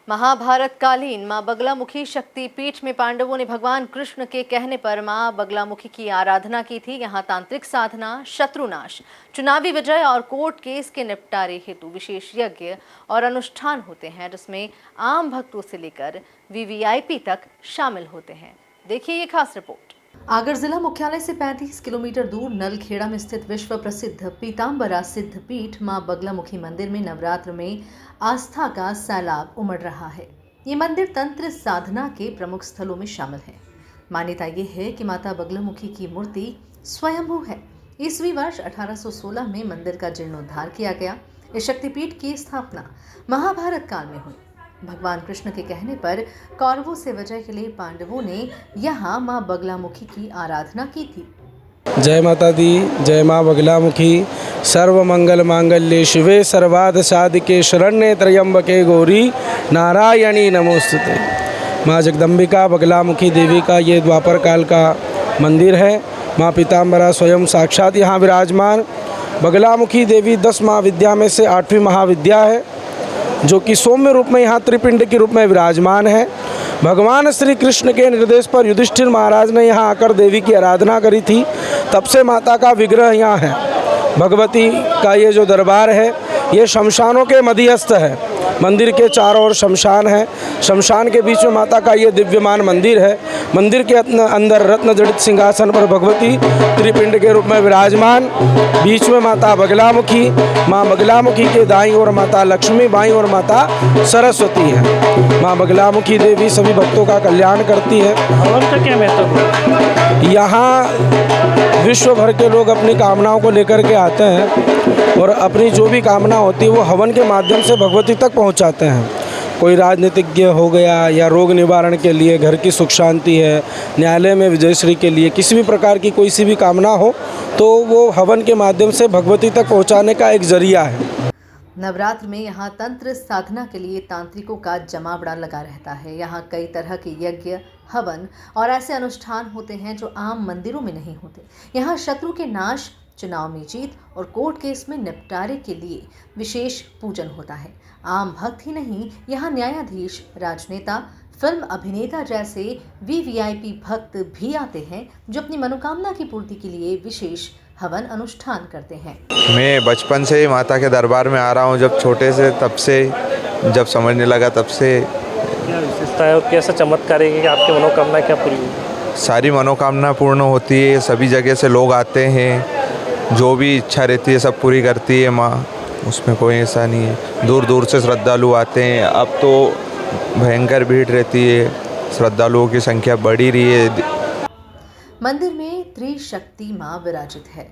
महाभारत कालीन मां बगलामुखी शक्ति पीठ में पांडवों ने भगवान कृष्ण के कहने पर मां बगलामुखी की आराधना की थी। यहां तांत्रिक साधना, शत्रुनाश, चुनावी विजय और कोर्ट केस के निपटारे हेतु विशेष यज्ञ और अनुष्ठान होते हैं, जिसमें आम भक्तों से लेकर वीवीआईपी तक शामिल होते हैं। देखिए ये खास रिपोर्ट। आगर जिला मुख्यालय से 35 किलोमीटर दूर नलखेड़ा में स्थित विश्व प्रसिद्ध पीताम्बरा सिद्ध पीठ मां बगलामुखी मंदिर में नवरात्र में आस्था का सैलाब उमड़ रहा है। ये मंदिर तंत्र साधना के प्रमुख स्थलों में शामिल है। मान्यता ये है कि माता बगलामुखी की मूर्ति स्वयंभू है। ईस्वी वर्ष 1816 में मंदिर का जीर्णोद्धार किया गया। इस शक्तिपीठ की स्थापना महाभारत काल में हुई। भगवान कृष्ण के कहने पर कौरवों से विजय के लिए पांडवों ने यहाँ मां बगलामुखी की आराधना की थी। जय माता दी, जय मां बगलामुखी। सर्व मंगल मांगल्ये शिवे सर्वार्थ साधिके शरण्ये त्र्यंबके गौरी नारायणी नमोस्तुते। मां जगदम्बिका बगलामुखी देवी का ये द्वापर काल का मंदिर है। मां पीताम्बरा स्वयं साक्षात यहाँ विराजमान। बगलामुखी देवी 10 महाविद्या में से 8वीं महाविद्या है, जो कि सौम्य रूप में यहाँ त्रिपिंड के रूप में विराजमान है। भगवान श्री कृष्ण के निर्देश पर युधिष्ठिर महाराज ने यहाँ आकर देवी की आराधना करी थी। तब से माता का विग्रह यहाँ है। भगवती का ये जो दरबार है, ये शमशानों के मध्यस्थ है। मंदिर के चारों ओर शमशान है। शमशान के बीच में माता का ये दिव्यमान मंदिर है। मंदिर के अंदर रत्न जड़ित सिंहासन पर भगवती त्रिपिंड के रूप में विराजमान। बीच में माता बगलामुखी, माँ बगलामुखी के दाईं ओर माता लक्ष्मी, बाईं ओर माता सरस्वती है। माँ बगलामुखी देवी सभी भक्तों का कल्याण करती है। हवन का क्या महत्व है? यहाँ विश्व भर के लोग अपनी कामनाओं को लेकर के आते हैं और अपनी जो भी कामना होती है वो हवन के माध्यम से भगवती तक पहुँचाते हैं। कोई राजनीतिज्ञ हो गया या रोग निवारण के लिए, घर की सुख शांति है, न्यायालय में विजयश्री के लिए, किसी भी प्रकार की कोई सी भी कामना हो तो वो हवन के माध्यम से भगवती तक पहुंचाने का एक जरिया है। नवरात्र में यहाँ तंत्र साधना के लिए तांत्रिकों का जमावड़ा लगा रहता है। यहाँ कई तरह के यज्ञ, हवन और ऐसे अनुष्ठान होते हैं जो आम मंदिरों में नहीं होते। यहाँ शत्रु के नाश, चुनाव में जीत और कोर्ट केस में निपटारे के लिए विशेष पूजन होता है। आम भक्त ही नहीं, यहाँ न्यायाधीश, राजनेता, फिल्म अभिनेता जैसे वीवीआईपी भक्त भी आते हैं, जो अपनी मनोकामना की पूर्ति के लिए विशेष हवन अनुष्ठान करते हैं। मैं बचपन से ही माता के दरबार में आ रहा हूँ, जब छोटे से, तब से जब समझने लगा तब से। क्या विशेषता है और कैसा चमत्कार है कि आपकी मनोकामना क्या पूरी हुई? सारी मनोकामना पूर्ण होती है। सभी जगह से लोग आते हैं, जो भी इच्छा रहती है सब पूरी करती है माँ। उसमें कोई ऐसा नहीं है। दूर दूर से श्रद्धालु आते हैं। अब तो भयंकर भीड़ रहती है, श्रद्धालुओं की संख्या बढ़ी रही है। मंदिर में त्रिशक्ति माँ विराजित है।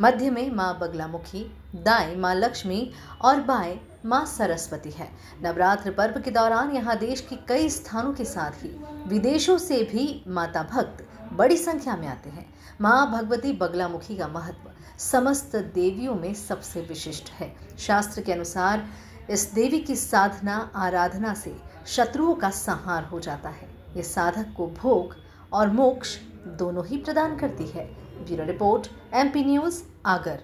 मध्य में माँ बगलामुखी, दाएं माँ लक्ष्मी और बाएं माँ सरस्वती है। नवरात्र पर्व के दौरान यहाँ देश के कई स्थानों के साथ ही विदेशों से भी माता भक्त बड़ी संख्या में आते हैं। माँ भगवती बगलामुखी का महत्व समस्त देवियों में सबसे विशिष्ट है। शास्त्र के अनुसार इस देवी की साधना आराधना से शत्रुओं का संहार हो जाता है। ये साधक को भोग और मोक्ष दोनों ही प्रदान करती है। Bureau report, MP news, Agar.